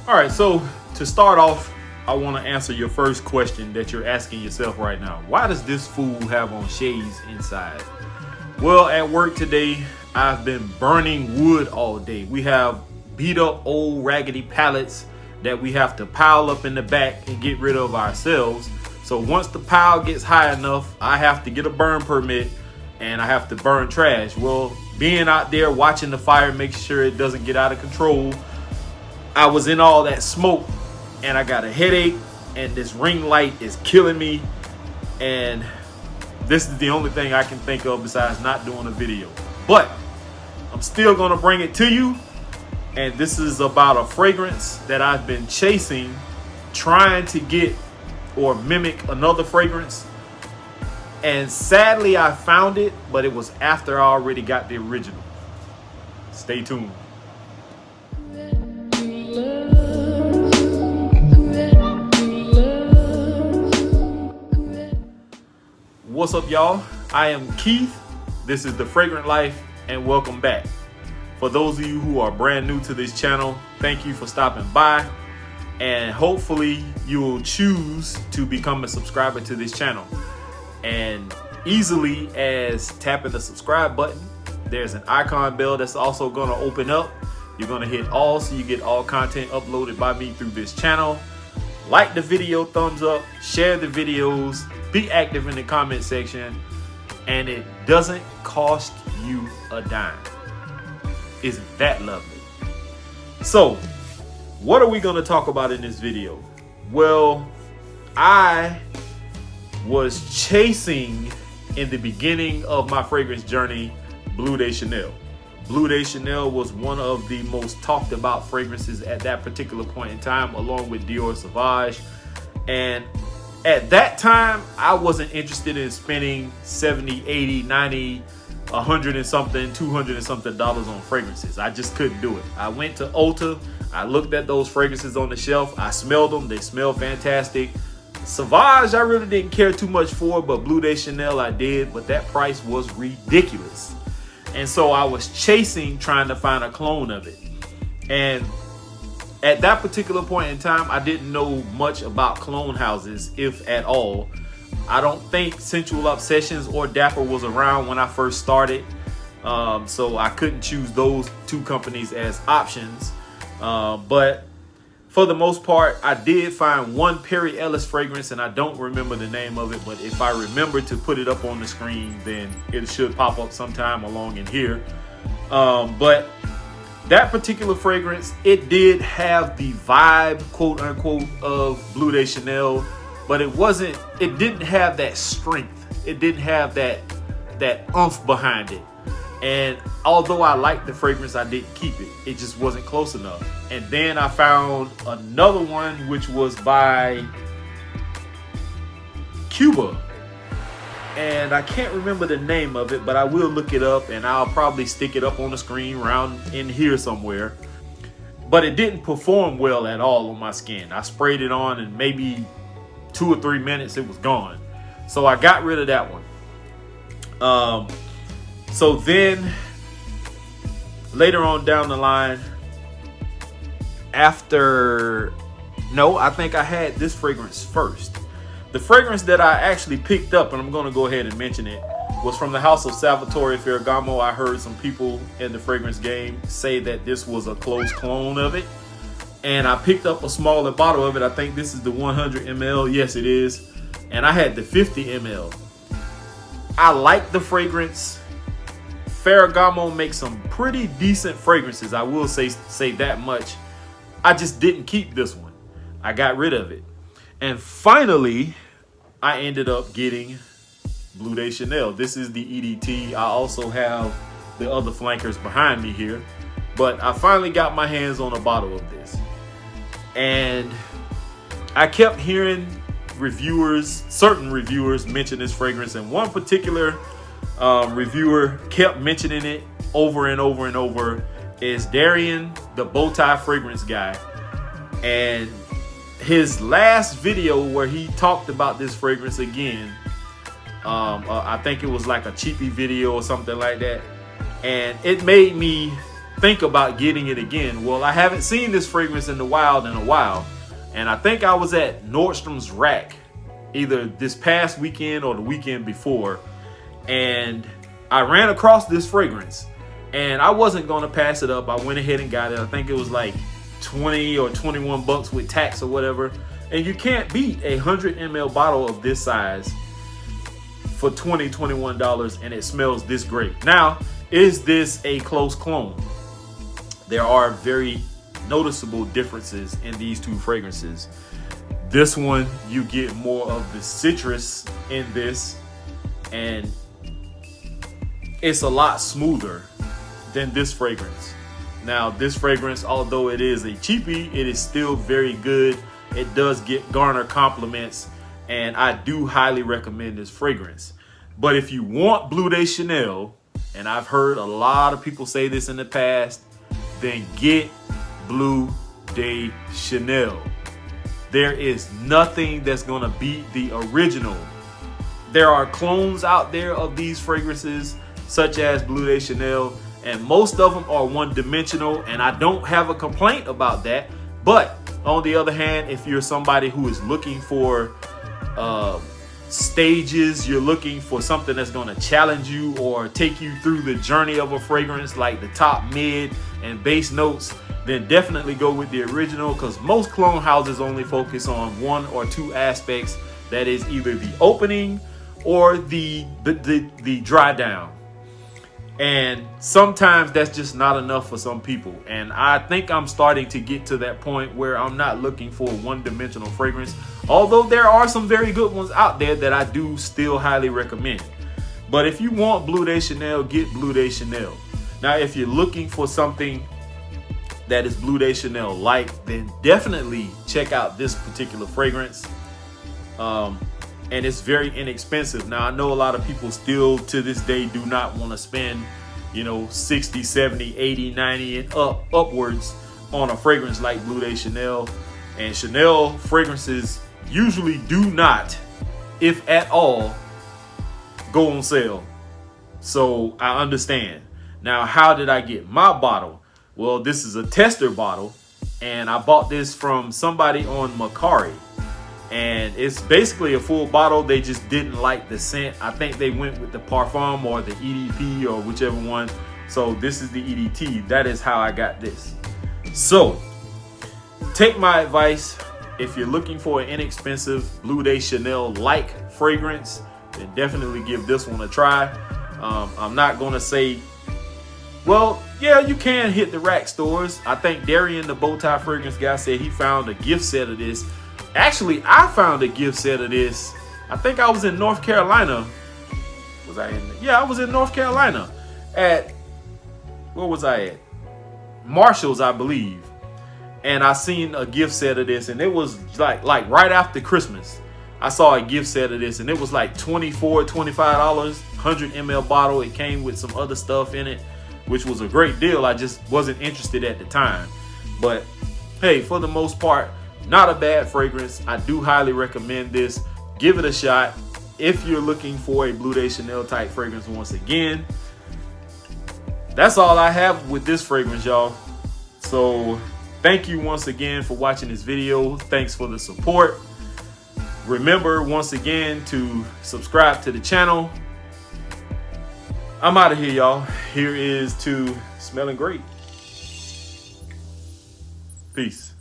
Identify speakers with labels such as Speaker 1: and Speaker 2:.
Speaker 1: All right, so to start off, I want to answer your first question that you're asking yourself right now. Why does this fool have on shades inside? Well, at work today, I've been burning wood all day. We have beat up old raggedy pallets that we have to pile up in the back and get rid of ourselves. So once the pile gets high enough, I have to get a burn permit and I have to burn trash. Well, being out there watching the fire, making sure it doesn't get out of control, I was in all that smoke and I got a headache and this ring light is killing me. And this is the only thing I can think of besides not doing a video. But I'm still going to bring it to you. And this is about a fragrance that I've been chasing, trying to get or mimic another fragrance. And sadly, I found it, but it was after I already got the original. Stay tuned. What's up, y'all? I am Keith. This is The Fragrant Life, and welcome back. For those of you who are brand new to this channel, thank you for stopping by. And hopefully you will choose to become a subscriber to this channel. And easily as tapping the subscribe button, there's an icon bell that's also going to open up. You're going to hit all so you get all content uploaded by me through this channel. Like the video, thumbs up, share the videos, be active in the comment section, and it doesn't cost you a dime. Isn't that lovely? So, what are we going to talk about in this video? Well, I was chasing in the beginning of my fragrance journey Bleu de Chanel. Bleu de Chanel was one of the most talked about fragrances at that particular point in time, along with Dior Sauvage. And at that time, I wasn't interested in spending 70, 80, 90, 100 and something, 200 and something dollars on fragrances. I just couldn't do it. I went to Ulta. I looked at those fragrances on the shelf. I smelled them. They smell fantastic. Sauvage, I really didn't care too much for, but Bleu de Chanel I did, but that price was ridiculous. And so I was chasing, trying to find a clone of it. And at that particular point in time, I didn't know much about clone houses, if at all. I don't think Sensual Obsessions or Dapper was around when I first started. So I couldn't choose those two companies as options. But for the most part, I did find one Perry Ellis fragrance, and I don't remember the name of it. But if I remember to put it up on the screen, then it should pop up sometime along in here. But that particular fragrance, it did have the vibe, quote unquote, of Bleu de Chanel. But it didn't have that strength. It didn't have that oomph behind it. And although I liked the fragrance, I didn't keep it. It just wasn't close enough. And then I found another one, which was by Cuba. And I can't remember the name of it, but I will look it up and I'll probably stick it up on the screen around in here somewhere. But it didn't perform well at all on my skin. I sprayed it on and maybe 2 or 3 minutes it was gone. So I got rid of that one. So then later on down the line, I think I had this fragrance first. The fragrance that I actually picked up, and I'm going to go ahead and mention it, was from the house of Salvatore Ferragamo. I heard some people in the fragrance game say that this was a close clone of it. And I picked up a smaller bottle of it. I think this is the 100 ml. Yes, it is. And I had the 50 ml. I like the fragrance. Ferragamo makes some pretty decent fragrances. I will say that much. I just didn't keep this one. I got rid of it. And finally, I ended up getting Bleu de Chanel. This is the EDT. I also have the other flankers behind me here. But I finally got my hands on a bottle of this. And I kept hearing certain reviewers mention this fragrance. And one particular reviewer kept mentioning it over and over and over is Darian, the bow tie fragrance guy. And his last video where he talked about this fragrance again, I think it was like a cheapy video or something like that. And it made me think about getting it again. Well, I haven't seen this fragrance in the wild in a while, and I think I was at Nordstrom's Rack either this past weekend or the weekend before, and I ran across this fragrance, and I wasn't going to pass it up. I went ahead and got it. I think it was like 20 or 21 bucks with tax or whatever, and you can't beat a 100 ml bottle of this size for $21, and it smells this great. Now, is this a close clone? There are very noticeable differences in these two fragrances. This one, you get more of the citrus in this, and it's a lot smoother than this fragrance. Now, this fragrance, although it is a cheapie, it is still very good. It does garner compliments, and I do highly recommend this fragrance. But if you want Bleu de Chanel, and I've heard a lot of people say this in the past, then get Bleu de Chanel. There is nothing that's gonna beat the original. There are clones out there of these fragrances, such as Bleu de Chanel, and most of them are one-dimensional, and I don't have a complaint about that. But on the other hand, if you're somebody who is looking for stages, you're looking for something that's going to challenge you or take you through the journey of a fragrance, like the top, mid, and base notes, then definitely go with the original, because most clone houses only focus on one or two aspects. That is either the opening or the dry down. And sometimes that's just not enough for some people. And I think I'm starting to get to that point where I'm not looking for a one-dimensional fragrance, although there are some very good ones out there that I do still highly recommend. But if you want Bleu de Chanel, get Bleu de Chanel. Now, if you're looking for something that is Bleu de Chanel like, then definitely check out this particular fragrance. And it's very inexpensive. Now, I know a lot of people still to this day do not want to spend, 60, 70, 80, 90 and upwards on a fragrance like Bleu de Chanel. And Chanel fragrances usually do not, if at all, go on sale. So I understand. Now, how did I get my bottle? Well, this is a tester bottle, and I bought this from somebody on Macari. And it's basically a full bottle. They just didn't like the scent. I think they went with the Parfum or the EDP or whichever one. So this is the EDT. That is how I got this. So take my advice. If you're looking for an inexpensive Bleu de Chanel like fragrance, then definitely give this one a try. I'm not going to say, well, yeah, you can hit the rack stores. I think Darian, the bow tie fragrance guy, said he found a gift set of this. Actually, I found a gift set of this. I think I was in North Carolina. Was I in? Yeah, I was in North Carolina at, where was I at? Marshall's, I believe. And I seen a gift set of this, and it was like right after Christmas. I saw a gift set of this, and it was like $24, $25, 100 ml bottle. It came with some other stuff in it, which was a great deal. I just wasn't interested at the time. But hey, for the most part, not a bad fragrance. I do highly recommend this. Give it a shot if you're looking for a Bleu de Chanel type fragrance. Once again, that's all I have with this fragrance, y'all. So thank you once again for watching this video. Thanks for the support. Remember once again to subscribe to the channel. I'm out of here, y'all. Here is to smelling great. Peace.